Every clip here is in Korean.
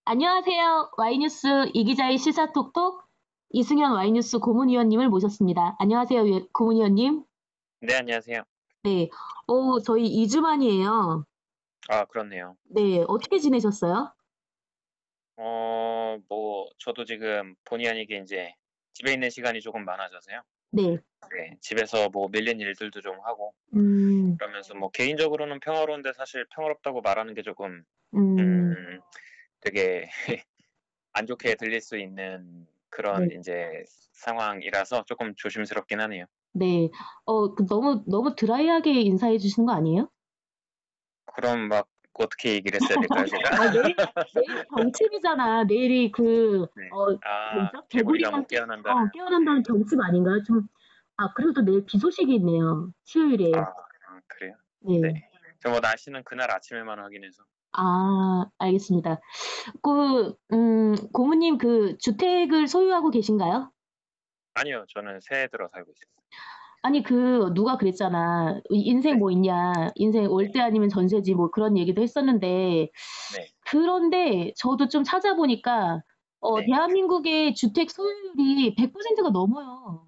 안녕하세요. 와이뉴스 이기자의 시사톡톡 이승현 와이뉴스 고문위원님을 모셨습니다. 안녕하세요, 고문위원님. 네, 안녕하세요. 네, 저희 2주 만이에요. 아, 그렇네요. 네, 어떻게 지내셨어요? 저도 지금 본의 아니게 이제 집에 있는 시간이 조금 많아져서요. 네, 네, 집에서 뭐 밀린 일들도 좀 하고, 음, 그러면서 뭐 개인적으로는 평화로운데 사실 평화롭다고 말하는 게 조금, 음, 음, 되게 안 좋게 들릴 수 있는 그런 네, 이제 상황이라서 조금 조심스럽긴 하네요. 네. 너무 드라이하게 인사해 주시는 거 아니에요? 그럼 막 어떻게 얘기를 했어야 될까요, 제가? 내일이 경칩이잖아. 내일이 네. 아, 뭐죠? 개구리가 개구리가 못 깨어난다는. 깨어난다는 네. 경칩 아닌가요? 그래도 내일 비 소식이 있네요. 수요일에. 그래요? 네. 네. 저 뭐 날씨는 그날 아침에만 확인해서. 알겠습니다. 고모님 주택을 소유하고 계신가요? 아니요. 저는 새해 들어 살고 있어요. 아니, 누가 그랬잖아. 인생 네. 뭐 있냐. 인생 네. 월세 아니면 전세지 뭐 그런 얘기도 했었는데, 네. 그런데 저도 좀 찾아보니까, 네. 대한민국의 주택 소유율이 100%가 넘어요.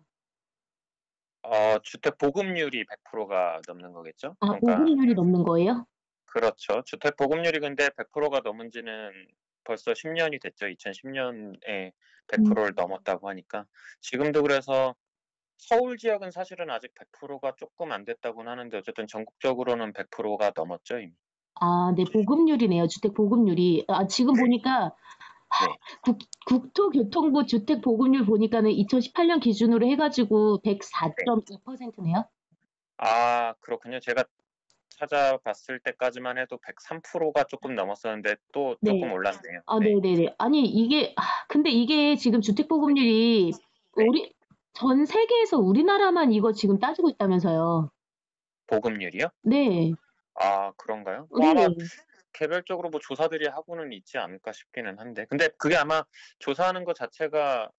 주택 보급률이 100%가 넘는 거겠죠? 아, 그러니까 보급률이 넘는 거예요? 그렇죠. 주택 보급률이 근데 100%가 넘은 지는 벌써 10년이 됐죠. 2010년에 음, 100%를 넘었다고 하니까. 지금도 그래서 서울 지역은 사실은 아직 100%가 조금 안 됐다고는 하는데 어쨌든 전국적으로는 100%가 넘었죠, 이미. 네, 보급률이네요. 주택 보급률이. 지금 네. 보니까 네. 국토교통부 주택 보급률 보니까는 2018년 기준으로 해가지고 네. 104.2%네요. 아, 그렇군요. 제가 찾아봤을 때까지만 해도 103%가 조금 넘었었는데 또 조금 네. 올랐네요. 네. 네네네. 아니, 근데 이게 지금 주택 네. 보급률이 네. 전 세계에서 우리나라만 이거 지금 따지고 있다면서요. 보급률이요? 네. 아, 그런가요? 뭐 아마 네. 개별적으로 뭐 조사들이 하고는 있지 않을까 싶기는 한데. 근데 그게 아마 조사하는 것 자체가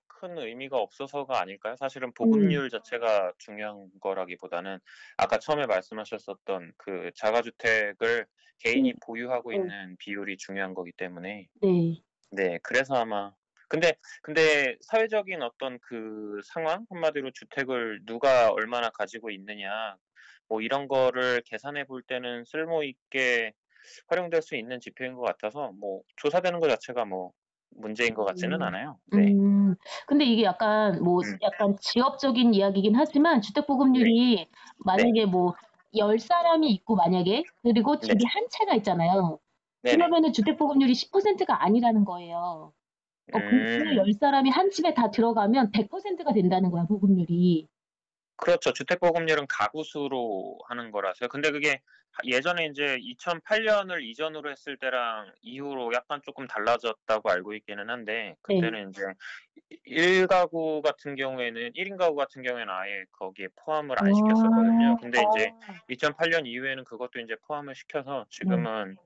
큰 의미가 없어서가 아닐까요? 사실은 음, 보급률 자체가 중요한 거라기보다는 아까 처음에 말씀하셨었던 그 자가주택을 개인이 음, 보유하고 네. 있는 비율이 중요한 거기 때문에 네. 네, 그래서 아마 근데 사회적인 어떤 그 상황 한마디로 주택을 누가 얼마나 가지고 있느냐 뭐 이런 거를 계산해 볼 때는 쓸모 있게 활용될 수 있는 지표인 것 같아서 뭐 조사되는 것 자체가 뭐 문제인 것 같지는 음, 않아요. 네. 음. 근데 이게 음. 약간 지역적인 이야기긴 하지만 주택 네. 보급률이 네. 만약에 뭐 10사람이 있고 만약에 그리고 네. 집이 한 채가 있잖아요. 네네. 그러면은 주택 보급률이 10%가 아니라는 거예요. 그 음. 10사람이 한 집에 다 들어가면 100%가 된다는 거야, 보급률이. 그렇죠. 주택보급률은 가구 수로 하는 거라서요. 근데 그게 예전에 인제 2008년을 이전으로 했을 때랑 이후로 약간 쪼끔 달라졌다고 알고 있기는 한데 네. 그때는 인제 1 가구 같은 경우에는 1인 가구 같은 경우에는 아예 거기에 포함을 안 시켰었거든요. 근데 인제 아. 2008년 이후에는 그것도 인제 포함을 시켜서 네. 지금은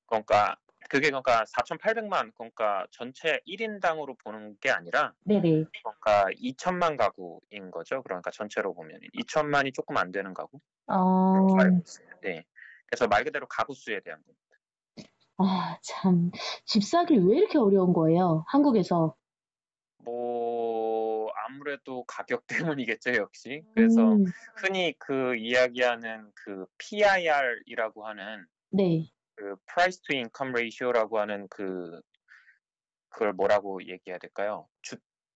그러니까 그게 그러니까 4,800만 그러니까 전체 1 인당으로 보는 게 아니라 네네. 그러니까 2천만 가구인 거죠. 그러니까 전체로 보면은 2천만이 쪼끔 안 되는 가구로 알고 어. 있어요. 네. 그래서 말 그대로 가구 수에 대한 겁니다. 참. 집 사기 왜 이렇게 어려운 거예요, 한국에서? 뭐 아무래도 가격 때문이겠죠, 역시. 그래서 음. 흔히 그 이야기하는 그 PIR이라고 하는 네. 그 Price to Income Ratio라고 하는 그걸 뭐라고 얘기해야 될까요?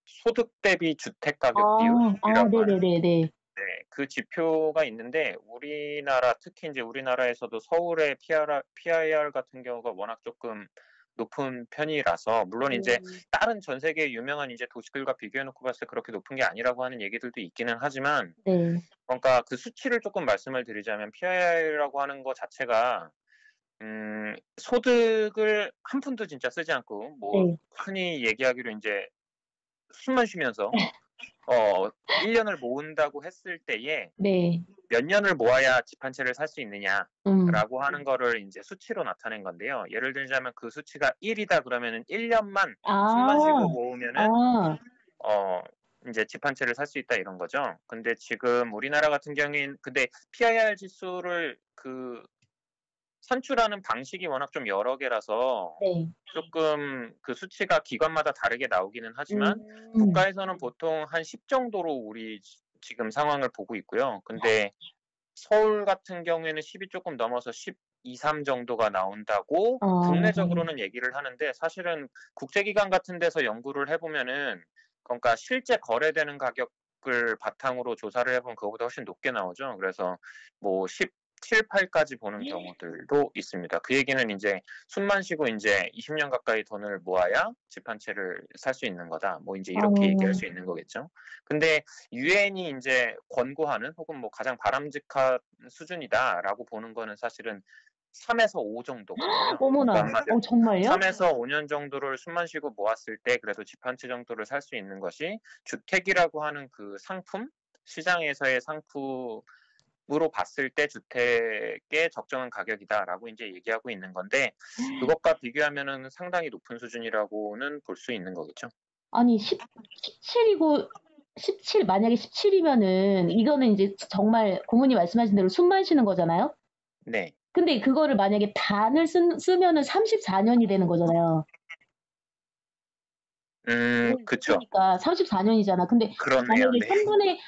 소득 대비 주택 가격 비율이라고 하는 네네네네. 네. 그 지표가 있는데 우리나라 특히 인제 우리나라에서도 서울의 PIR 같은 경우가 워낙 쪼끔 높은 편이라서 물론 인제 다른 전 세계 유명한 인제 도시들과 비교해 놓고 봤을 때 그렇게 높은 게 아니라고 하는 얘기들도 있기는 하지만 네. 그러니까 그 수치를 쪼끔 말씀을 드리자면 PIR이라고 하는 거 자체가 소득을 한 푼도 진짜 쓰지 않고 뭐 네. 흔히 얘기하기로 인제 숨만 쉬면서 어 1 년을 모은다고 했을 때에 네. 몇 년을 모아야 집 한 채를 살 수 음. 있느냐라고 하는 거를 인제 수치로 나타낸 건데요. 예를 들자면 그 수치가 1 이다 그러면은 1 년만 숨만 쉬고 아. 모으면은 아. 어 인제 집 한 채를 살 수 있다 이런 거죠. 근데 지금 우리나라 같은 경우에는 근데 PIR 지수를 그 산출하는 방식이 워낙 좀 여러 개라서 네. 조금 그 수치가 기관마다 다르게 나오기는 하지만 음. 국가에서는 보통 한 10 정도로 우리 지금 상황을 보고 있고요. 근데 서울 같은 경우에는 10이 조금 넘어서 12, 3 정도가 나온다고 어. 국내적으로는 얘기를 하는데 사실은 국제기관 같은 데서 연구를 해 보면은 그러니까 실제 거래되는 가격을 바탕으로 조사를 해 보면 그거보다 훨씬 높게 나오죠. 그래서 뭐 17, 8까지 보는 경우들도 있습니다. 그 얘기는 인제 숨만 쉬고 인제 20년 가까이 돈을 모아야 집 한 채를 살 수 있는 거다. 뭐 인제 이렇게 얘기할 어. 수 있는 거겠죠. 근데 유엔이 인제 권고하는 혹은 뭐 가장 바람직한 수준이다라고 보는 거는 사실은 3에서 5 정도거든요. 그러니까 어머나. 한마디로 정말요? 3에서 5년 정도를 숨만 쉬고 모았을 때 그래도 집 한 채 정도를 살 수 있는 것이 주택이라고 하는 그 상품, 시장에서의 상품으로 봤을 때 주택의 적정한 가격이다라고 인제 얘기하고 있는 건데 그것과 비교하면은 상당히 높은 수준이라고는 볼 수 있는 거겠죠. 아니 17 이고 17 만약에 17 이면은 이거는 인제 정말 고모님 말씀하신 대로 숨만 쉬는 거잖아요. 네. 근데 그거를 만약에 반을 쓰면은 34 년이 되는 거잖아요. 그쵸. 그러니까 34 년이잖아. 근데 그렇네요. 만약에 네.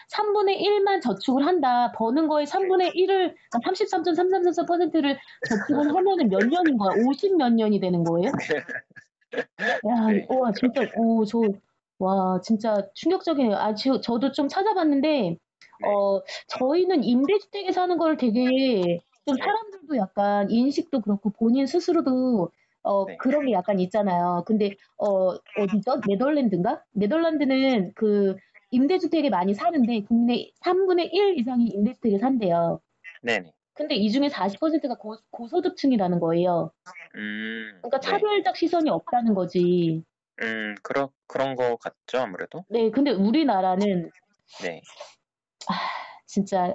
3분의 1만 저축을 한다. 버는 거의 3분의 1을 그러니까 33.3334%를 저축을 하면은 몇 년인 거야? 50 몇 년이 되는 거예요? 야, 네. 우와 진짜 그렇게 와 진짜 충격적이네요. 저도 좀 찾아봤는데 네. 저희는 임대주택에 사는 거를 되게 좀 네. 사람들도 약간 인식도 그렇고 본인 스스로도 네. 그런 게 약간 있잖아요. 근데 어디죠? 네덜란드인가? 네덜란드는 그 임대주택에 많이 사는데 국민의 3분의 1 이상이 임대주택에 산대요. 네네. 근데 이 중에 40%가 고소득층이라는 거예요. 그러니까 네. 차별적 시선이 없다는 거지. 그런 거 같죠, 아무래도? 네. 근데 우리나라는 네. 진짜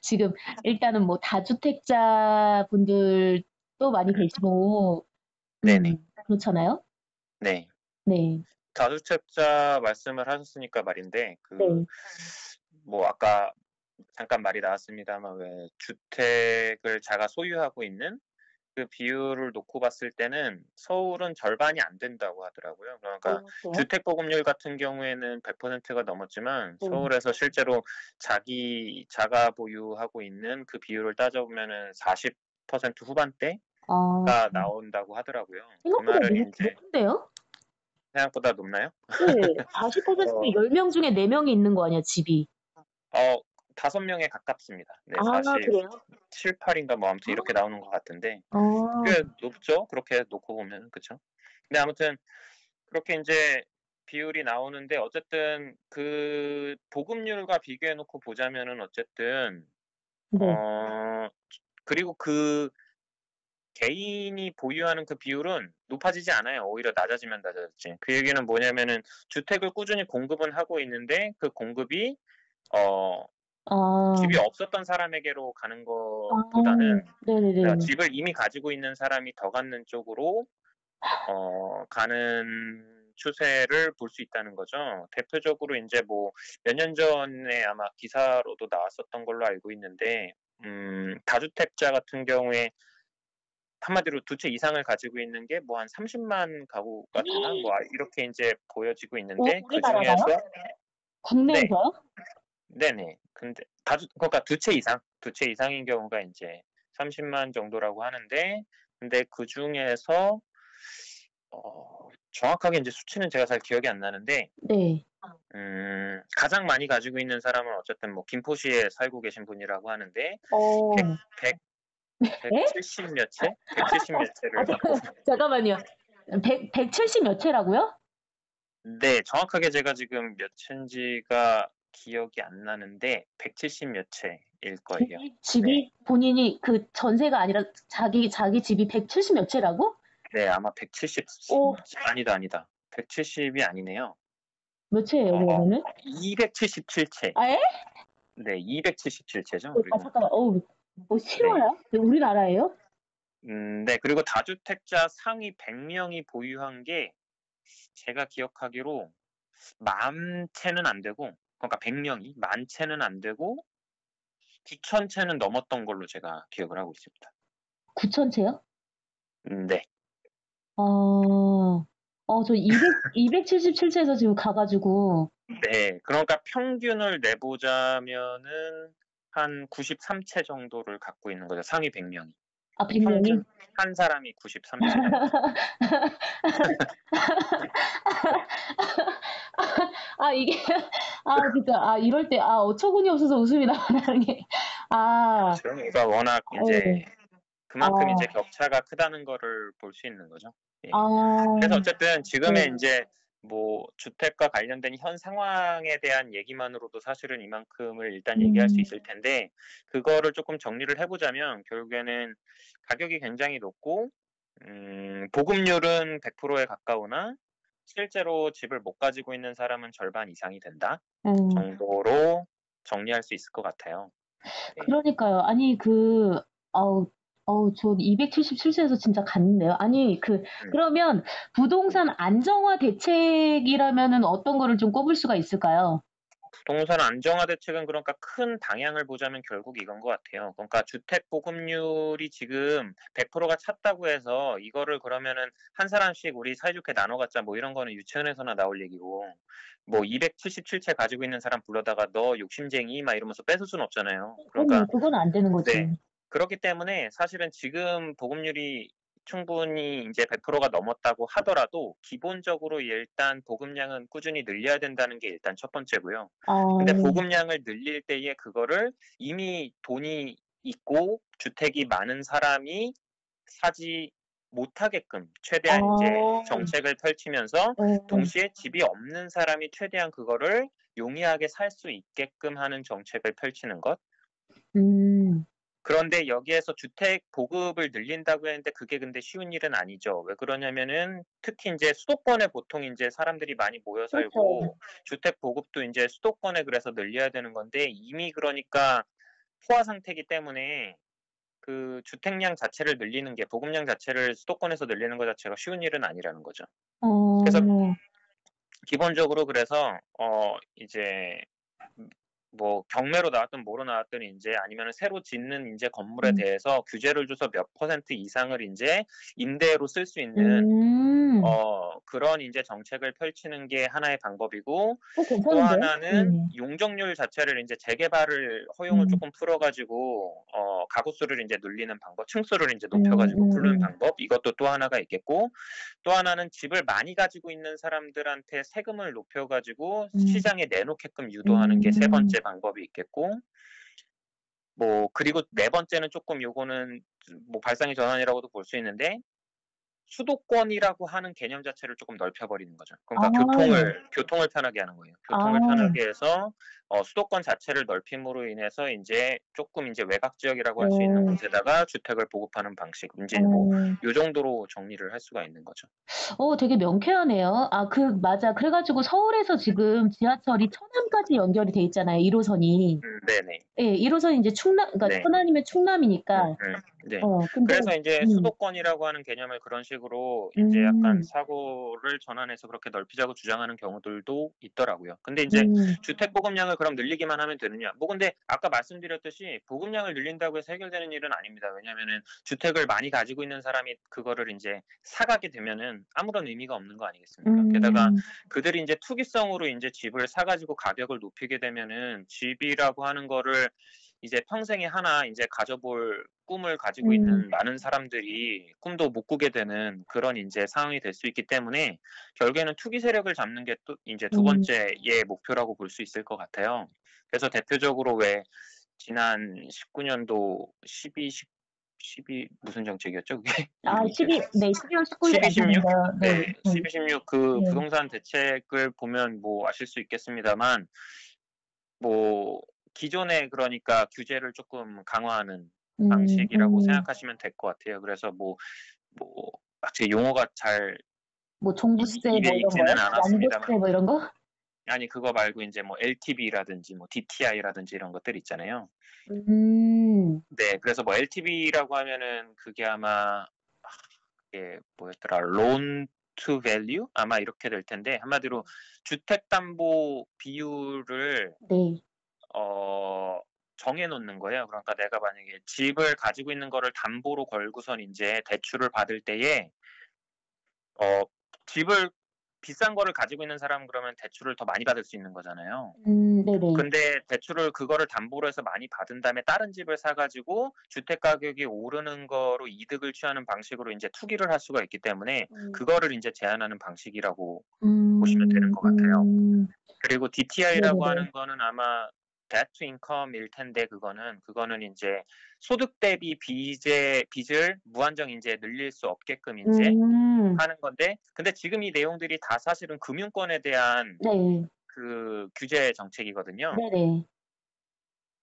지금 일단은 뭐 다주택자분들도 많이 음 계시고 네네. 그렇잖아요. 네. 네. 다주택자 말씀을 하셨으니까 말인데 네. 뭐 아까 잠깐 말이 나왔습니다만 왜 주택을 자가 소유하고 있는 그 비율을 놓고 봤을 때는 서울은 절반이 안 된다고 하더라고요. 그러니까 그래요? 주택 보급률 같은 경우에는 100%가 넘었지만 네. 서울에서 실제로 자가 보유하고 있는 그 비율을 따져보면은 40% 후반대가 아 나온다고 하더라고요. 그 생각보다 말은 인제 높은데요? 생각보다 높나요? 네. 40%면 어 10명 중에 4 명이 있는 거 아니야, 집이. 어 5명에 가깝습니다. 네 그래요? 47, 8 인가 뭐 아무튼 이렇게 나오는 것 같은데 아 꽤 높죠. 그렇게 놓고 보면은. 그쵸? 근데 아무튼 그렇게 인제 비율이 나오는데 어쨌든 그 보급률과 비교해 놓고 보자면은 어쨌든 네. 어 그리고 그 개인이 보유하는 그 비율은 높아지지 않아요. 오히려 낮아지면 낮아졌지. 그 얘기는 뭐냐면은 주택을 꾸준히 공급은 하고 있는데 그 공급이 어 아. 집이 없었던 사람에게로 가는 아 것보다는 그러니까 네네네. 집을 이미 가지고 있는 사람이 더 갖는 쪽으로 가는 추세를 볼 수 있다는 거죠. 대표적으로 인제 뭐 몇 년 전에 아마 기사로도 나왔었던 걸로 알고 있는데 다주택자 같은 경우에 한마디로 두 채 이상을 가지고 있는 게 뭐 한 30만 가구가 되나 뭐 이렇게 인제 보여지고 있는데 우리나라가요? 그중에서 네. 국내에서요? 네네. 근데 그러니까 두 채 이상인 경우가 인제 30만 정도라고 하는데 근데 그중에서 정확하게 인제 수치는 제가 잘 기억이 안 나는데 네. 가장 많이 가지고 있는 사람은 어쨌든 뭐 김포시에 살고 계신 분이라고 하는데 백 어. 백 예? 170 몇 채? 170 몇 채를 갖고 잠깐만요. 170 몇 채라고요? 네. 정확하게 제가 지금 몇 채인지가 기억이 안 나는데 170 몇 채일 거예요. 네. 집이 본인이 그 전세가 아니라 자기 집이 170 몇 채라고? 네. 아마 170 어 아니다, 아니다. 170이 아니네요. 몇 채예요 어 그러면은? 277 채. 예? 네. 277 채죠 그리고. 잠깐만. 네. 실화야? 우리나라예요? 네. 그리고 다주택자 상위 100 명이 보유한 게 제가 기억하기로 만 채는 안 되고 그러니까 100 명이 만 채는 안 되고 9,000 채는 넘었던 걸로 제가 기억을 하고 있습니다. 9천 채요? 네. 저 277채에서 지금 가 가지고 네. 그러니까 평균을 내보자면은 한 93채 정도를 갖고 있는 거죠, 상위 100 명이. 100 명이? 평균 한 사람이 93채라는 거죠. 이게 진짜 이럴 때 어처구니 없어서 웃음이 나오는 게 그렇죠. 그러니까 워낙 인제 예. 그만큼 인제 격차가 크다는 거를 볼 수 있는 거죠. 예. 그래서 어쨌든 지금의 네. 인제 뭐 주택과 관련된 현 상황에 대한 얘기만으로도 사실은 이만큼을 일단 얘기할 수 있을 텐데, 그거를 쪼끔 정리를 해 보자면 결국에는 가격이 굉장히 높고 보급률은 100%에 가까우나 실제로 집을 못 가지고 있는 사람은 절반 이상이 된다 정도로 정리할 수 있을 것 같아요. 네. 그러니까요. 아니 전 277세에서 진짜 갔는데요. 아니 그러면 부동산 안정화 대책이라면은 어떤 거를 좀 꼽을 수가 있을까요? 부동산 안정화 대책은 그러니까 큰 방향을 보자면 결국 이건 것 같아요. 그러니까 주택 보급률이 지금 100%가 찼다고 해서 이거를 그러면은 한 사람씩 우리 사이좋게 나눠 갖자 뭐 이런 거는 유치원에서나 나올 얘기고, 뭐 277채 가지고 있는 사람 불러다가 "너 욕심쟁이." 막 이러면서 뺏을 수는 없잖아요. 그럼요. 그러니까 그건 안 되는 네. 거지. 그렇기 때문에 사실은 지금 보급률이 충분히 인제 100%가 넘었다고 하더라도 기본적으로 일단 보급량은 꾸준히 늘려야 된다는 게 일단 첫 번째고요. 근데 네. 보급량을 늘릴 때에 그거를 이미 돈이 있고 주택이 많은 사람이 사지 못하게끔 최대한 인제 정책을 펼치면서 예. 동시에 집이 없는 사람이 최대한 그거를 용이하게 살 수 있게끔 하는 정책을 펼치는 것. 음. 그런데 여기에서 주택 보급을 늘린다고 했는데 그게 근데 쉬운 일은 아니죠. 왜 그러냐면은 특히 인제 수도권에 보통 인제 사람들이 많이 모여 그렇죠. 살고 주택 보급도 인제 수도권에 그래서 늘려야 되는 건데, 이미 그러니까 포화 상태이기 때문에 그 주택량 자체를 늘리는 게, 보급량 자체를 수도권에서 늘리는 거 자체가 쉬운 일은 아니라는 거죠. 그래서 어. 기본적으로 그래서 이제 뭐 경매로 나왔든 뭐로 나왔든 인제 아니면은 새로 짓는 인제 건물에 음. 대해서 규제를 줘서 몇 퍼센트 이상을 인제 임대로 쓸 수 있는 음. 그런 인제 정책을 펼치는 게 하나의 방법이고, 또 괜찮은데요? 하나는 예. 용적률 자체를 인제 재개발을 허용을 음. 쪼끔 풀어 가지고 가구 수를 인제 늘리는 방법, 층수를 인제 높여 음 가지고 풀는 음. 방법, 이것도 또 하나가 있겠고, 또 하나는 집을 많이 가지고 있는 사람들한테 세금을 높여 가지고 음. 시장에 내놓게끔 유도하는 게 세 음. 번째 방법이 있겠고, 뭐 그리고 네 번째는 쪼끔 요거는 뭐 발상의 전환이라고도 볼 수 있는데, 수도권이라고 하는 개념 자체를 쪼끔 넓혀 버리는 거죠. 그러니까 아. 교통을 편하게 하는 거예요. 교통을 아. 편하게 해서 수도권 자체를 넓힘으로 인해서 인제 쪼끔 인제 외곽 지역이라고 할 수 있는 어. 곳에다가 주택을 보급하는 방식, 인제 뭐 어. 요 정도로 정리를 할 수가 있는 거죠. 되게 명쾌하네요. 맞아. 그래 가지고 서울에서 지금 지하철이 천안까지 연결이 돼 있잖아요, 1 호선이. 네네. 예. 1 호선이 인제 그러니까 네. 천안이면 충남이니까. 네. 근데 그래서 인제 음. 수도권이라고 하는 개념을 그런 식으로 인제 약간 음. 사고를 전환해서 그렇게 넓히자고 주장하는 경우들도 있더라고요. 근데 인제 음. 주택 보급량을 그럼 늘리기만 하면 되느냐? 뭐 근데 아까 말씀드렸듯이 보급량을 늘린다고 해서 해결되는 일은 아닙니다. 왜냐하면은 주택을 많이 가지고 있는 사람이 그거를 인제 사 가게 되면은 아무런 의미가 없는 거 아니겠습니까? 게다가 음. 그들이 인제 투기성으로 인제 집을 사 가지고 가격을 높이게 되면은 집이라고 하는 거를 이제 평생에 하나 인제 가져볼 꿈을 가지고 음. 있는 많은 사람들이 꿈도 못 꾸게 되는 그런 인제 상황이 될 수 있기 때문에 결국에는 투기 세력을 잡는 게 또 인제 두 음. 번째의 목표라고 볼 수 있을 것 같아요. 그래서 대표적으로 왜 지난 19 년도 12 무슨 정책이었죠 그게? 이름이 기억이 안 나네. 12월 19일 12, 16? 발표된대요. 네. 네. 12, 16 그 네. 부동산 대책을 보면 뭐 아실 수 있겠습니다만, 뭐 기존에 그러니까 규제를 쪼끔 강화하는 음. 방식이라고 생각하시면 될 것 같아요. 그래서 제 용어가 잘 뭐 종부세 입에 뭐 이런 익지는 거요? 않았습니다만, 양도세 뭐 이런 거? 아니 그거 말고 인제 뭐 LTV라든지 뭐 DTI라든지 이런 것들 있잖아요. 음. 네. 그래서 뭐 LTV라고 하면은 그게 아마 그게 뭐였더라? loan to value? 아마 이렇게 될 텐데, 한마디로 주택 담보 비율을 네. 어 정해 놓는 거예요. 그러니까 내가 만약에 집을 가지고 있는 거를 담보로 걸고선 인제 대출을 받을 때에 어 집을 비싼 거를 가지고 있는 사람은 그러면 대출을 더 많이 받을 수 있는 거잖아요. 네네. 근데 대출을 그거를 담보로 해서 많이 받은 다음에 다른 집을 사 가지고 주택 가격이 오르는 거로 이득을 취하는 방식으로 인제 투기를 할 수가 있기 때문에 음. 그거를 인제 제한하는 방식이라고 보시면 되는 음. 것 같아요. 그리고 DTI라고 네네네. 하는 거는 아마 debt to income일 텐데 그거는 인제 소득 대비 빚을 무한정 인제 늘릴 수 없게끔 인제 음. 하는 건데, 근데 지금 이 내용들이 다 사실은 금융권에 대한 네. 그 규제 정책이거든요. 네네.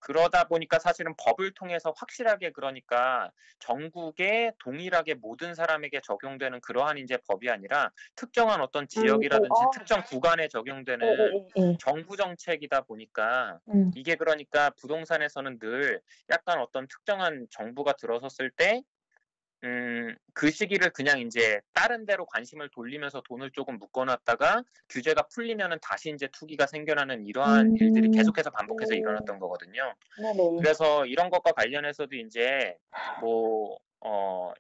그러다 보니까 사실은 법을 통해서 확실하게, 그러니까 전국에 동일하게 모든 사람에게 적용되는 그러한 인제 법이 아니라 특정한 어떤 지역이라든지 특정 구간에 적용되는 예예예예. 정부 정책이다 보니까 음. 이게, 그러니까 부동산에서는 늘 약간 어떤 특정한 정부가 들어섰을 때 그 시기를 그냥 인제 다른 데로 관심을 돌리면서 돈을 쪼금 묶어 놨다가 규제가 풀리면은 다시 인제 투기가 생겨나는 이러한 일들이 음. 계속해서 반복해서 일어났던 거거든요. 네네. 그래서 이런 것과 관련해서도 인제 뭐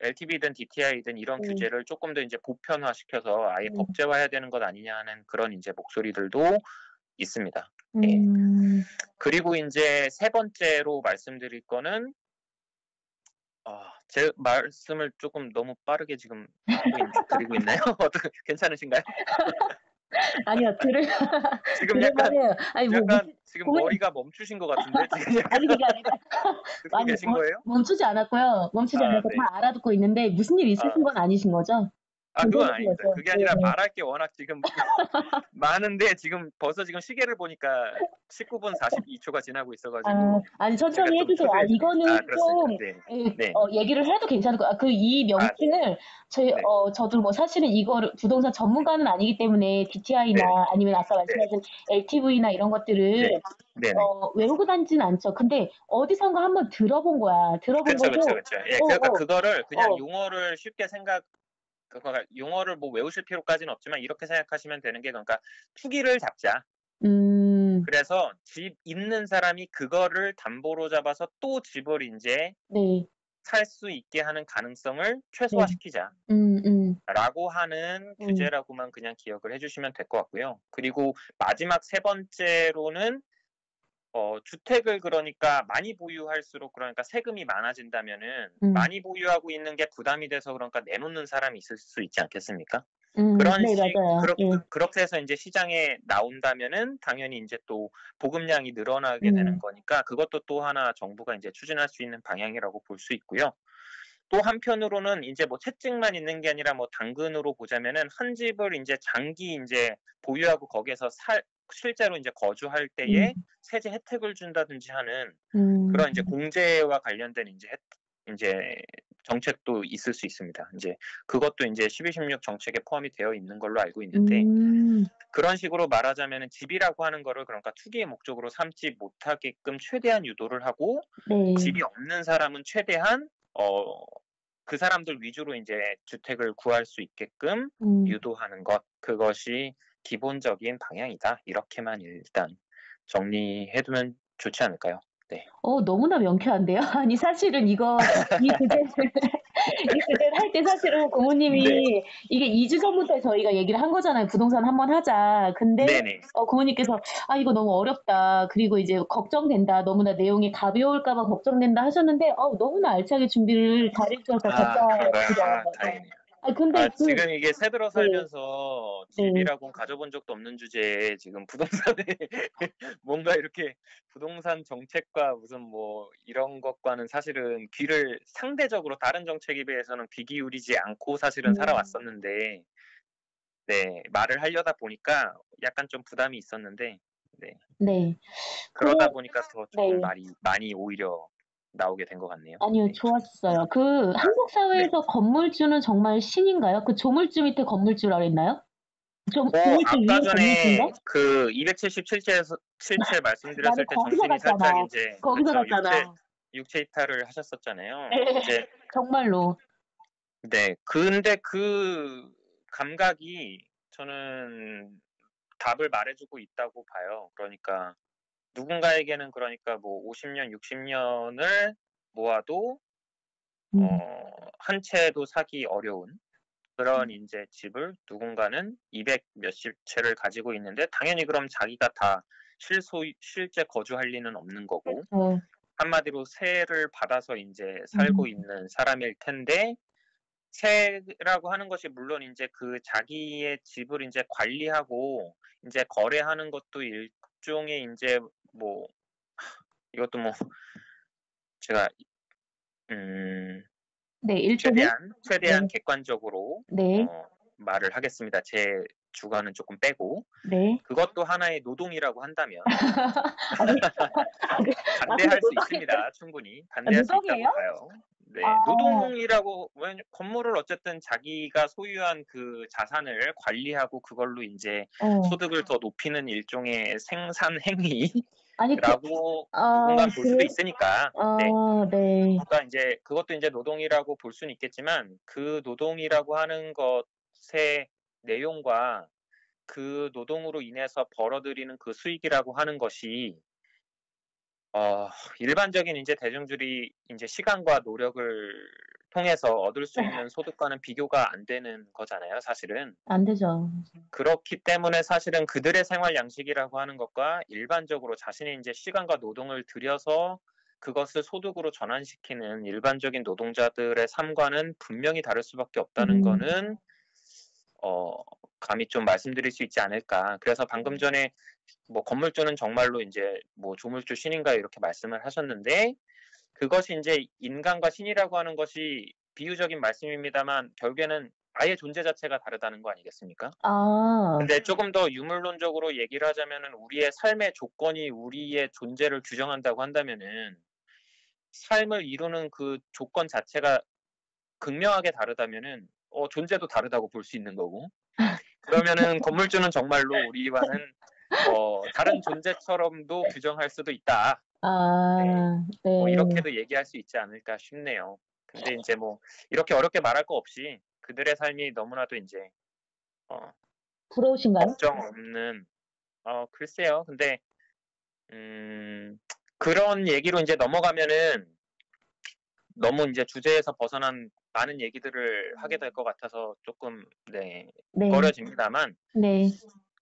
LTV든 DTI든 이런 음. 규제를 쪼끔 더 인제 보편화시켜서 아예 음. 법제화해야 되는 것 아니냐 하는 그런 인제 목소리들도 있습니다. 예. 음. 그리고 인제 세 번째로 말씀드릴 거는, 제 말씀을 쪼끔 너무 빠르게 지금 드리고 있나요? 괜찮으신가요? 아니요. 지금 들을 약간 만해요. 아니 뭐 지금 고민 머리가 멈추신 것 같은데 지금 약간 아니 그게 아니라 듣고 아니 계신 거예요? 멈추지 않았고요. 멈추지 않았고 네. 다 알아듣고 있는데 무슨 일 있으신 아. 건 아니신 거죠? 그건 괜찮으신 아닙니다. 거죠? 그게 아니라 네네. 말할 게 워낙 지금 많은데 지금 벌써 지금 시계를 보니까 19분 42 초가 지나고 있어 가지고 아니 제가 천천히 해 좀 주세요. 초조해지네요. 이거는 그렇습니다. 좀 네. 예 네. 얘기를 해도 괜찮을 것 같아요. 이 네. 명칭을 네. 저도 뭐 사실은 이거를 부동산 전문가는 아니기 때문에 DTI나 네네. 아니면 아까 네. 말씀하신 LTV나 이런 것들을 네. 네네. 외우고 다니지는 않죠. 근데 어디선가 한번 들어본 거야. 들어본 그쵸, 그쵸, 거고 그쵸. 예, 그러니까 그거를 그냥 어. 용어를 쉽게 그거가 용어를 뭐 외우실 필요까지는 없지만 이렇게 생각하시면 되는 게, 그러니까 투기를 잡자. 음. 그래서 집 있는 사람이 그거를 담보로 잡아서 또 집을 인제 네. 살 수 있게 하는 가능성을 네. 최소화시키자. 음. 라고 하는 음. 규제라고만 그냥 기억을 해 주시면 될 것 같고요. 그리고 마지막 세 번째로는 주택을, 그러니까 많이 보유할수록, 그러니까 세금이 많아진다면은 음. 많이 보유하고 있는 게 부담이 돼서 그러니까 내놓는 사람이 있을 수 있지 않겠습니까? 그런 네 맞아요. 예. 그렇게 해서 인제 시장에 나온다면은 당연히 인제 또 보급량이 늘어나게 되는 음. 거니까 그것도 또 하나 정부가 인제 추진할 수 있는 방향이라고 볼 수 있고요. 또 한편으로는 인제 뭐 채증만 있는 게 아니라 뭐 당근으로 보자면은 한 집을 인제 장기 인제 보유하고 거기에서 실제로 인제 거주할 음. 때에 세제 혜택을 준다든지 하는 음. 그런 인제 공제와 관련된 인제 정책도 있을 수 있습니다. 인제 그것도 인제 12.16 정책에 포함이 되어 있는 걸로 알고 있는데, 음. 그런 식으로 말하자면은 집이라고 하는 거를, 그러니까 투기의 목적으로 삼지 못하게끔 최대한 유도를 하고, 네. 집이 없는 사람은 최대한 그 사람들 위주로 인제 주택을 구할 수 있게끔 음. 유도하는 것, 그것이 기본적인 방향이다. 이렇게만 일단 정리해 두면 좋지 않을까요? 네. 너무나 명쾌한데요. 아니 사실은 이 주제를 이 주제를 할 때 사실은 네. 고모님이 이게 2주 전부터 저희가 얘기를 한 거잖아요. "부동산 한번 하자." 근데 네네. 고모님께서 "아 이거 너무 어렵다. 그리고 이제 걱정된다. 너무나 내용이 가벼울까 봐 걱정된다." 하셨는데 너무나 알차게 준비를 잘해 주셔서 그런가요? 감사드려요. 다행이네요. 근데 지금 이게 새 들어 네. 살면서 네. 집이라고는 가져본 적도 없는 주제에 지금 부동산에 뭔가 이렇게 부동산 정책과 무슨 뭐 이런 것과는 사실은 귀를 상대적으로 다른 정책에 비해서는 귀 기울이지 않고 사실은 음. 살아왔었는데, 네, 말을 하려다 보니까 약간 좀 부담이 있었는데, 네, 네. 그러다 그래 보니까 더 쪼끔 네. 말이 많이 오히려 나오게 된 것 같네요. 아니요. 네. 좋았어요. 한국 네. 사회에서 건물주는 정말 신인가요? 조물주 밑에 건물주라 그랬나요? 조물주 아까 위에 건물주인가? 전에 그 277 7 나는 말씀드렸을 때 거기서 정신이 살짝 갔잖아. 인제, 거기서 그쵸, 갔잖아. 육체 이탈을 하셨었잖아요. 예. 인제 정말로. 네. 근데 그 감각이 저는 답을 말해 주고 있다고 봐요. 그러니까 누군가에게는 그러니까 뭐 50년, 60년을 모아도 음. 한 채도 사기 어려운 그런 인제 집을 누군가는 200 몇십 채를 가지고 있는데 당연히 그럼 자기가 다 실제 거주할 리는 없는 거고 그쵸. 한마디로 세를 받아서 인제 살고 음. 있는 사람일 텐데 세라고 하는 것이 물론 인제 그 자기의 집을 인제 관리하고 인제 거래하는 것도 일종의 인제 뭐 이것도 뭐 제가 음 네. 일종의 최대한 네. 객관적으로 네. 말을 하겠습니다. 제 주관은 쪼끔 빼고. 네. 그것도 하나의 노동이라고 한다면 아 네. 근데 반대할 수 있습니다. 충분히. 반대할 수 있다고 노동이에요? 봐요. 아. 네. 노동이라고 건물을 어쨌든 자기가 소유한 그 자산을 관리하고 그걸로 인제 어. 소득을 더 높이는 일종의 생산 아니 행위라고 아 누군가는 볼 수도 있으니까. 네. 아 네. 그러니까 인제 그것도 인제 노동이라고 볼 수는 있겠지만 그 노동이라고 하는 것의 내용과 그 노동으로 인해서 벌어들이는 그 수익이라고 하는 것이 어 일반적인 인제 대중들이 인제 시간과 노력을 통해서 얻을 수 있는 소득과는 비교가 안 되는 거잖아요, 사실은. 안 되죠. 그렇기 때문에 사실은 그들의 생활 양식이라고 하는 것과 일반적으로 자신의 인제 시간과 노동을 들여서 그것을 소득으로 전환시키는 일반적인 노동자들의 삶과는 분명히 다를 수밖에 없다는 음. 거는 어 감히 좀 말씀드릴 수 있지 않을까. 그래서 방금 전에 뭐 건물주는 정말로 인제 뭐 조물주 신인가 이렇게 말씀을 하셨는데 그것이 인제 인간과 신이라고 하는 것이 비유적인 말씀입니다만 결국에는 아예 존재 자체가 다르다는 거 아니겠습니까? 아. 근데 쪼금 더 유물론적으로 얘기를 하자면은 우리의 삶의 조건이 우리의 존재를 규정한다고 한다면은 삶을 이루는 그 조건 자체가 극명하게 다르다면은 존재도 다르다고 볼 수 있는 거고 그러면은 건물주는 정말로 우리와는 다른 존재처럼도 규정할 수도 있다. 네. 아 뭐 네. 이렇게도 얘기할 수 있지 않을까 싶네요. 근데 인제 뭐 이렇게 어렵게 말할 거 없이 그들의 삶이 너무나도 인제 어 부러우신가요? 걱정 없는 글쎄요. 근데 음 그런 얘기로 인제 넘어가면은 너무 인제 주제에서 벗어난 많은 얘기들을 하게 될 것 같아서 쪼끔 네 네. 꺼려집니다만 네.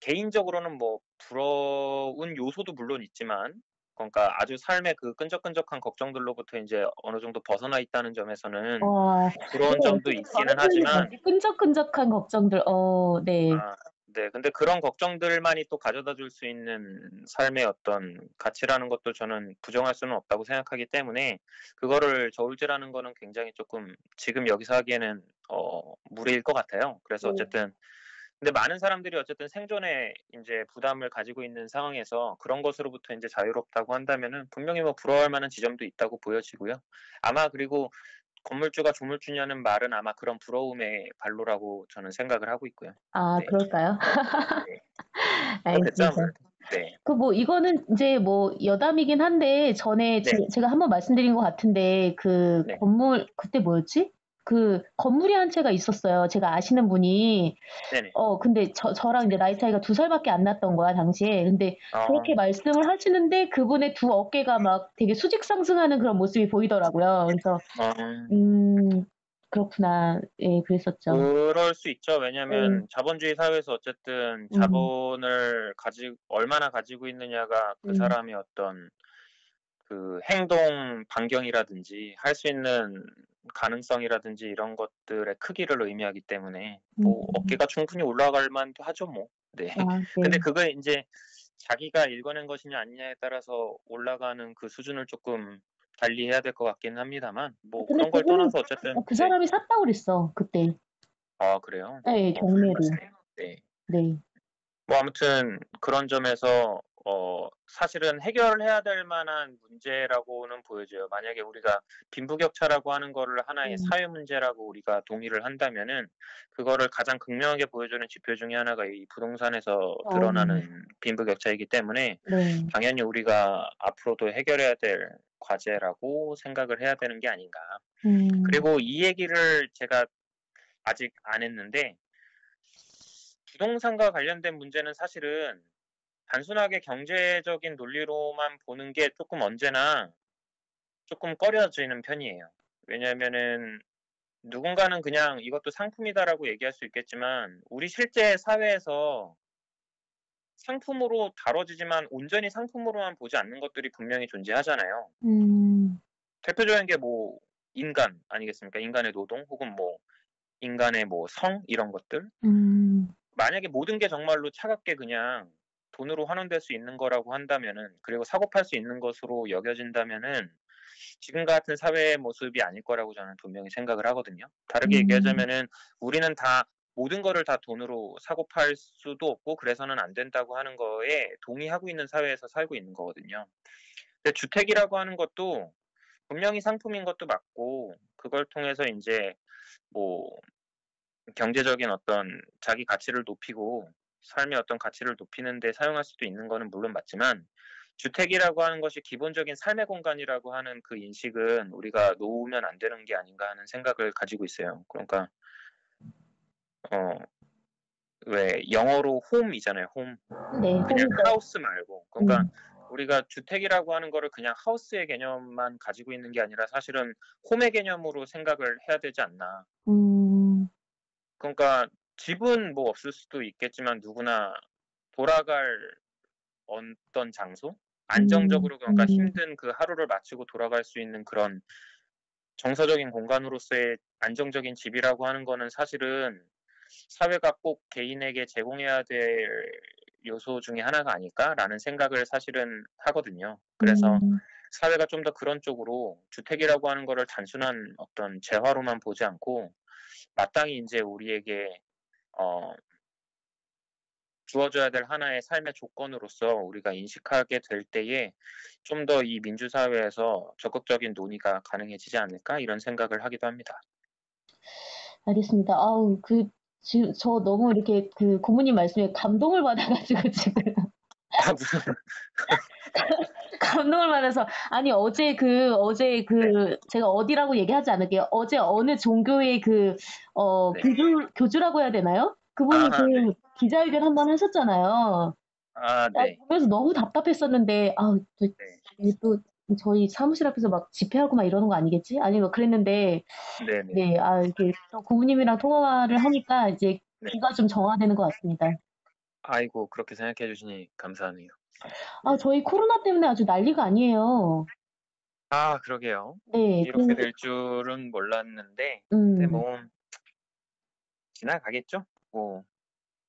개인적으로는 뭐 부러운 요소도 물론 있지만 그러니까 아주 삶의 그 끈적끈적한 걱정들로부터 인제 어느 정도 벗어나 있다는 점에서는 와. 네. 부러운 점도 어떻게 저런 있기는 표현을 하지만 하지? 끈적끈적한 걱정들. 네. 아 네. 근데 그런 걱정들만이 또 가져다 줄 수 있는 삶의 어떤 가치라는 것도 저는 부정할 수는 없다고 생각하기 때문에 그거를 저울질하는 거는 굉장히 쪼끔 지금 여기서 하기에는 무리일 것 같아요. 그래서 네. 어쨌든 근데 많은 사람들이 어쨌든 생존에 인제 부담을 가지고 있는 상황에서 그런 것으로부터 인제 자유롭다고 한다면은 분명히 뭐 부러워할 만한 지점도 있다고 보여지고요. 아마 그리고 건물주가 조물주냐는 말은 아마 그런 부러움의 발로라고 저는 생각을 하고 있고요. 아 네. 그럴까요? 네. 그렇겠죠 알겠습니다. 아무래도. 네. 뭐 이거는 인제 뭐 여담이긴 한데 전에 네. 제가 한 번 말씀드린 것 같은데 그 네. 건물 그때 뭐였지? 그 건물이 한 채가 있었어요. 제가 아시는 분이 네네. 근데 저랑 이제 나이 차이가 2 살밖에 안 났던 거야 당시에. 근데 그렇게 아. 말씀을 하시는데 그분의 두 어깨가 막 되게 수직 상승하는 그런 모습이 보이더라고요. 그래서 아. '그렇구나.' 예 그랬었죠. 그럴 수 있죠. 네. 왜냐면 자본주의 사회에서 어쨌든 음. 자본을 얼마나 가지고 있느냐가 그 음. 사람의 어떤 그 행동 반경이라든지 할 수 있는 가능성이라든지 이런 것들의 크기를 의미하기 때문에 뭐 음. 어깨가 충분히 올라갈 만도 하죠 뭐. 네. 아 근데 네. 그게 인제 자기가 읽어낸 것이냐 아니냐에 따라서 올라가는 그 수준을 쪼끔 달리해야 될 것 같기는 합니다만 뭐 근데 그런 걸 그분은 떠나서 어쨌든 그 네. 사람이 샀다고 그랬어 그때. 아 그래요? 예 경매로. 훌륭하시네요. 네. 네. 뭐 아무튼 그런 점에서 사실은 해결해야 될 만한 문제라고는 보여져요. 만약에 우리가 빈부격차라고 하는 거를 하나의 음. 사회 문제라고 우리가 동의를 한다면은 그거를 가장 극명하게 보여주는 지표 중에 하나가 이 부동산에서 네. 드러나는 빈부격차이기 때문에 네. 당연히 우리가 앞으로도 해결해야 될 과제라고 생각을 해야 되는 게 아닌가. 음. 그리고 이 얘기를 제가 아직 안 했는데 부동산과 관련된 문제는 사실은 단순하게 경제적인 논리로만 보는 게 조금 언제나 조금 꺼려지는 편이에요. 왜냐하면은 누군가는 그냥 이것도 상품이다라고 얘기할 수 있겠지만 우리 실제 사회에서 상품으로 다뤄지지만 온전히 상품으로만 보지 않는 것들이 분명히 존재하잖아요. 음. 대표적인 게 뭐 인간 아니겠습니까? 인간의 노동 혹은 뭐 인간의 뭐 성 이런 것들. 음. 만약에 모든 게 정말로 차갑게 그냥 돈으로 환원될 수 있는 거라고 한다면은 그리고 사고 팔 수 있는 것으로 여겨진다면은 지금 같은 사회의 모습이 아닐 거라고 저는 분명히 생각을 하거든요. 다르게 음. 얘기하자면은 우리는 다 모든 거를 다 돈으로 사고 팔 수도 없고 그래서는 안 된다고 하는 거에 동의하고 있는 사회에서 살고 있는 거거든요. 근데 주택이라고 하는 것도 분명히 상품인 것도 맞고 그걸 통해서 인제 뭐 경제적인 어떤 자기 가치를 높이고 삶의 어떤 가치를 높이는 데 사용할 수도 있는 거는 물론 맞지만 주택이라고 하는 것이 기본적인 삶의 공간이라고 하는 그 인식은 우리가 놓으면 안 되는 게 아닌가 하는 생각을 가지고 있어요. 그러니까 어 왜 영어로 홈이잖아요, 홈. 네. 그냥 홈이죠. 하우스 말고. 그러니까 음. 우리가 주택이라고 하는 거를 그냥 하우스의 개념만 가지고 있는 게 아니라 사실은 홈의 개념으로 생각을 해야 되지 않나. 음. 그러니까 집은 뭐 없을 수도 있겠지만 누구나 돌아갈 어떤 장소? 음. 안정적으로 그러니까 음. 힘든 그 하루를 마치고 돌아갈 수 있는 그런 정서적인 공간으로서의 안정적인 집이라고 하는 거는 사실은 사회가 꼭 개인에게 제공해야 될 요소 중에 하나가 아닐까라는 생각을 사실은 하거든요. 그래서 음. 사회가 좀 더 그런 쪽으로 주택이라고 하는 거를 단순한 어떤 재화로만 보지 않고 마땅히 인제 우리에게 어 주어져야 될 하나의 삶의 조건으로서 우리가 인식하게 될 때에 좀 더 이 민주사회에서 적극적인 논의가 가능해지지 않을까 이런 생각을 하기도 합니다. 알겠습니다. 아우 지금 저 너무 이렇게 그 고모님 말씀에 감동을 받아 가지고 지금 아 무슨 감동을 받아서 아니 어제 네. 제가 어디라고 얘기하지 않을게요. 어제 어느 종교의 네. 교주라고 해야 되나요? 그분이 아 네. 기자회견 한 번 하셨잖아요. 아 나 네. 보면서 너무 답답했었는데 네. 이게 또 저희 사무실 앞에서 막 집회하고 막 이러는 거 아니겠지? 아니 뭐 그랬는데 네네. 네 이렇게 또 고모님이랑 통화를 하니까 이제 네. 귀가 좀 정화되는 것 같습니다. 아이고 그렇게 생각해 주시니 감사하네요. 저희 코로나 때문에 아주 난리가 아니에요. 아 그러게요. 네. 이렇게 될 줄은 몰랐는데 근데 음. 뭐 지나가겠죠? 뭐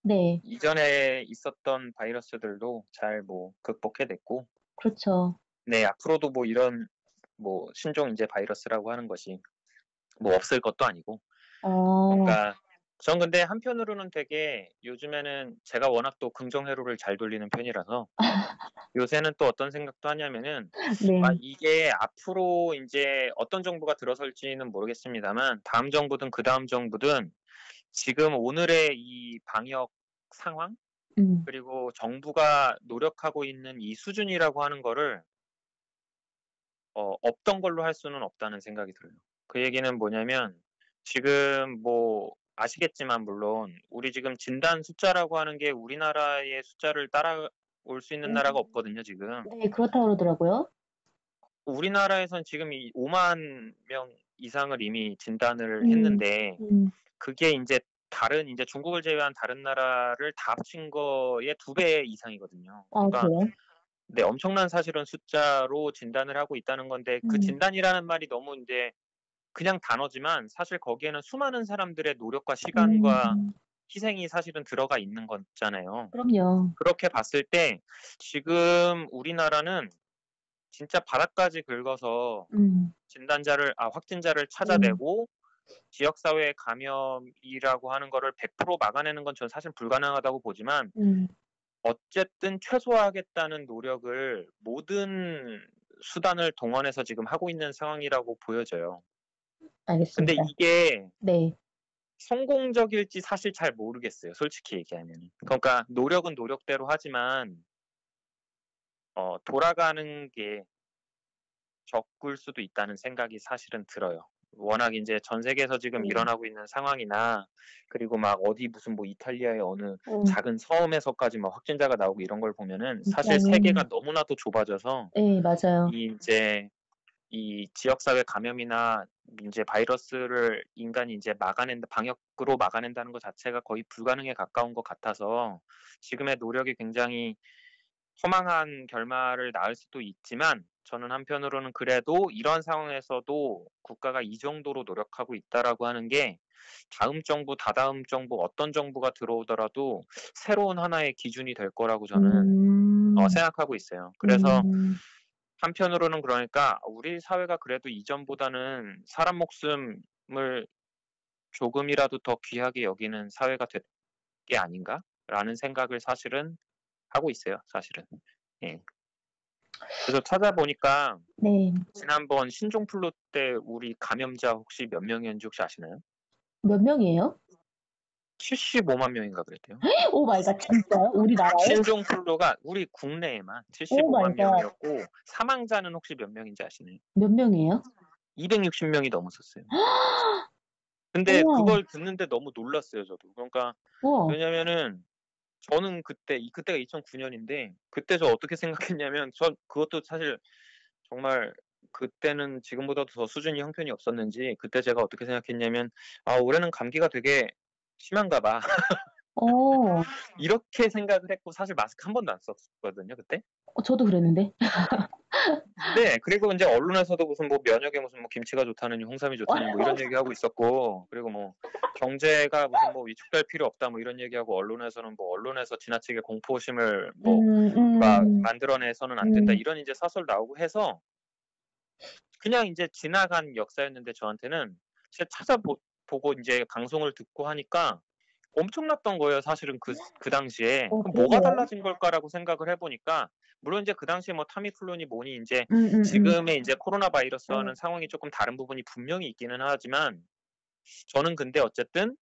네. 이전에 있었던 바이러스들도 잘 뭐 극복해 냈고 그렇죠. 네 앞으로도 뭐 이런 뭐 신종 인제 바이러스라고 하는 것이 뭐 없을 것도 아니고 어. 그러니까 전 근데 한편으로는 되게 요즘에는 제가 워낙 또 긍정 회로를 잘 돌리는 편이라서 요새는 또 어떤 생각도 하냐면은 네. 이게 앞으로 인제 어떤 정부가 들어설지는 모르겠습니다만 다음 정부든 그다음 정부든 지금 오늘의 이 방역 상황 음. 그리고 정부가 노력하고 있는 이 수준이라고 하는 거를 없던 걸로 할 수는 없다는 생각이 들어요. 그 얘기는 뭐냐면 지금 뭐 아시겠지만 물론 우리 지금 진단 숫자라고 하는 게 우리나라의 숫자를 따라올 수 있는 음. 나라가 없거든요 지금. 네. 그렇다고 그러더라고요. 우리나라에선 지금 이 5만 명 이상을 이미 진단을 음. 했는데 음. 그게 인제 다른 인제 중국을 제외한 다른 나라를 다 합친 거의 2배 이상이거든요. 그러니까 그래요? 네 엄청난 사실은 숫자로 진단을 하고 있다는 건데 그 음. 진단이라는 말이 너무 인제 그냥 단어지만 사실 거기에는 수많은 사람들의 노력과 시간과 음. 희생이 사실은 들어가 있는 거잖아요. 그럼요. 그렇게 봤을 때 지금 우리나라는 진짜 바닥까지 긁어서 음. 확진자를 음. 찾아내고 지역 사회 감염이라고 하는 거를 100% 막아내는 건 저는 사실 불가능하다고 보지만 음. 어쨌든 최소화하겠다는 노력을 모든 수단을 동원해서 지금 하고 있는 상황이라고 보여져요. 근데 알겠습니다. 이게 네. 성공적일지 사실 잘 모르겠어요, 솔직히 얘기하면. 그러니까 노력은 노력대로 하지만 돌아가는 게 적을 수도 있다는 생각이 사실은 들어요. 워낙 인제 전 세계에서 지금 네. 일어나고 있는 상황이나 그리고 막 어디 무슨 뭐 이탈리아의 어느 음. 작은 섬에서까지 막 확진자가 나오고 이런 걸 보면은 사실 진짜는 세계가 너무나도 좁아져서 예, 맞아요. 이 인제 이 지역사회 감염이나 인제 바이러스를 인간이 인제 막아낸다 방역으로 막아낸다는 것 자체가 거의 불가능에 가까운 것 같아서 지금의 노력이 굉장히 허망한 결말을 낳을 수도 있지만 저는 한편으로는 그래도 이런 상황에서도 국가가 이 정도로 노력하고 있다라고 하는 게 다음 정부, 다다음 정부 어떤 정부가 들어오더라도 새로운 하나의 기준이 될 거라고 저는 음. 생각하고 있어요. 그래서 음. 한편으로는 그러니까 '우리 사회가 그래도 이전보다는 사람 목숨을 조금이라도 더 귀하게 여기는 사회가 된 게 아닌가?'라는 생각을 사실은 하고 있어요, 사실은. 예. 그래서 찾아보니까 네. 지난번 신종플루 때 우리 감염자 혹시 몇 명이었는지 혹시 아시나요? 몇 명이에요? 75만 명인가 그랬대요. 오 마이 갓, 진짜요? 우리나라에? 신종플루가 우리 국내에만 오 마이 75만 갓. 명이었고 사망자는 혹시 몇 명인지 아시나요? 몇 명이에요? 260 명이 넘었었어요. 근데 우와. 그걸 듣는데 너무 놀랐어요, 저도. 그러니까 우와. 왜냐면은 저는 그때가 2009 년인데 그때 저 어떻게 생각했냐면 그것도 사실 정말 그때는 지금보다도 더 수준이 형편이 없었는지 그때 제가 어떻게 생각했냐면 '아 올해는 감기가 되게 심한가 봐.' 어. 이렇게 생각을 했고 사실 마스크 한 번도 안 썼거든요 그때. 저도 그랬는데. 네. 그리고 인제 언론에서도 무슨 뭐 면역에 무슨 뭐 김치가 좋다느니 홍삼이 좋다느니 뭐 이런 얘기하고 있었고 그리고 뭐 경제가 무슨 뭐 "위축될 필요 없다." 뭐 이런 얘기하고 언론에서는 뭐 "언론에서 지나치게 공포심을 뭐 음. 만들어내서는 안 된다." 음. 이런 인제 사설 나오고 해서 그냥 인제 지나간 역사였는데 저한테는 제가 보고 인제 방송을 듣고 하니까 엄청났던 거예요 사실은 그 당시에. '그럼 뭐가 그러게요. 달라진 걸까?'라고 생각을 해 보니까 물론 인제 그 당시에 뭐 타미플루니 뭐니 인제 음음음. 지금의 인제 코로나 네. 바이러스와는 상황이 쪼끔 다른 부분이 분명히 있기는 하지만 저는 근데 어쨌든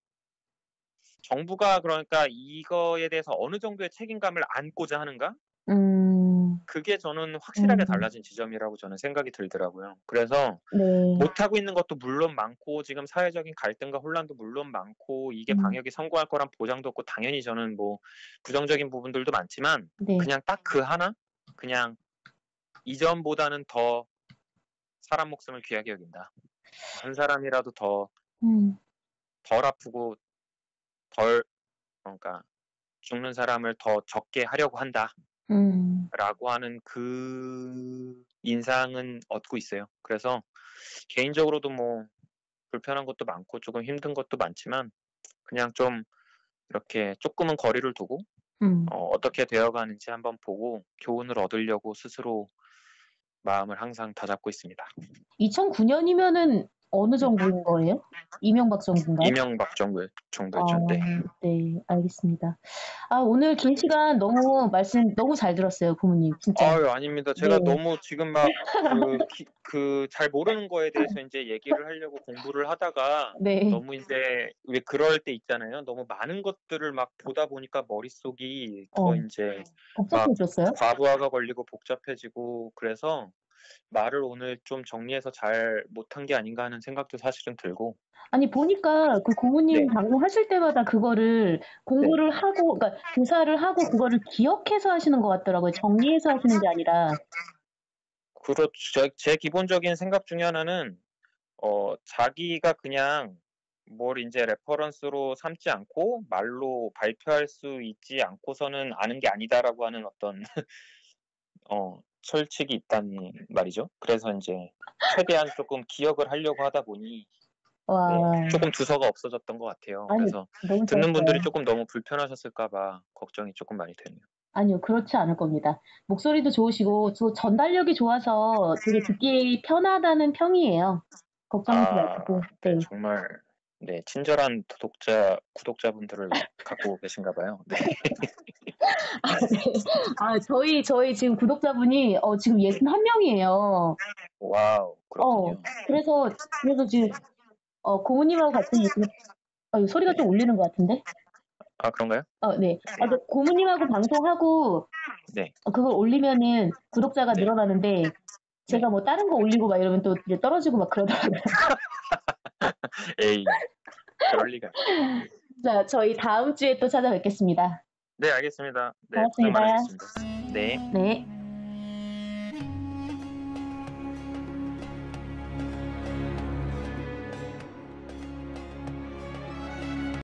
정부가 그러니까 이거에 대해서 어느 정도의 책임감을 안고자 하는가? 음. 그게 저는 확실하게 음. 달라진 지점이라고 저는 생각이 들더라고요. 그래서 네. 못하고 있는 것도 물론 많고 지금 사회적인 갈등과 혼란도 물론 많고 이게 음. 방역이 성공할 거란 보장도 없고 당연히 저는 뭐 부정적인 부분들도 많지만 네. 그냥 딱 그 하나? 그냥 '이전보다는 더 사람 목숨을 귀하게 여긴다. 한 사람이라도 음. 덜 아프고 덜 그러니까 죽는 사람을 더 적게 하려고 음. 한다.'라고 하는 그 인상은 얻고 있어요. 그래서 개인적으로도 뭐 불편한 것도 많고 조금 힘든 것도 많지만 그냥 좀 이렇게 쪼끔은 거리를 두고 음. 어떻게 되어 가는지 한번 보고 교훈을 얻으려고 스스로 마음을 항상 다잡고 있습니다. 2009 년이면은 어느 네. 정부인 거예요? 이명박 정부인가요? 이명박 아, 정부였죠. 네. 네. 알겠습니다. 아, 오늘 긴 시간 너무 말씀 너무 잘 들었어요, 부모님 진짜. 아유 아닙니다. 네. 제가 너무 지금 막 잘 모르는 거에 대해서 인제 얘기를 하려고 공부를 하다가 네. 너무 인제 왜 그럴 때 있잖아요. 너무 많은 것들을 막 보다 보니까 머릿속이 더 어, 인제 막 복잡해졌어요? 과부하가 걸리고 복잡해지고 그래서 말을 오늘 좀 정리해서 잘 못한 게 아닌가 하는 생각도 사실은 들고 아니, 보니까 그 고모님 네. 방송하실 때마다 그거를 네. 공부를 하고, 그러니까 조사를 하고 그거를 기억해서 하시는 것 같더라고요. 정리해서 하시는 게 아니라. 그렇죠. 제 기본적인 생각 중에 하나는 자기가 그냥 뭘 인제 레퍼런스로 삼지 않고 말로 발표할 수 있지 않고서는 아는 게 아니다라고 하는 어떤 철칙이 있단 말이죠. 그래서 인제 최대한 쪼끔 기억을 하려고 하다 보니 네 와. 쪼끔 두서가 없어졌던 것 같아요. 아니, 그래서 너무 듣는 분들이 좋았어요. 쪼끔 너무 불편하셨을까 봐 걱정이 쪼끔 많이 되네요. 아니요. 그렇지 않을 겁니다. 목소리도 좋으시고 전달력이 좋아서 되게 듣기 편하다는 평이에요. 걱정하지 아 마시고. 네 네. 정말 네 친절한 구독자분들을 갖고 계신가 봐요. 네. 아, 네. 아, 저희 지금 구독자분이 지금 네. 61 명이에요. 와우 어. 그렇군요. 그래서 지금 고모님하고 같이 지금 소리가 네. 좀 울리는 것 같은데? 아 그런가요? 네. 근데 고모님하고 방송하고 네. 그걸 올리면은 구독자가 네. 늘어나는데 제가 뭐 다른 거 올리고 막 이러면 또 이제 떨어지고 막 그러더라고요. 에이, 그럴 리가. 자, 저희 다음 주에 또 찾아뵙겠습니다. 네, 알겠습니다. 네, 고생 고맙습니다. 많으셨습니다. 네. 네.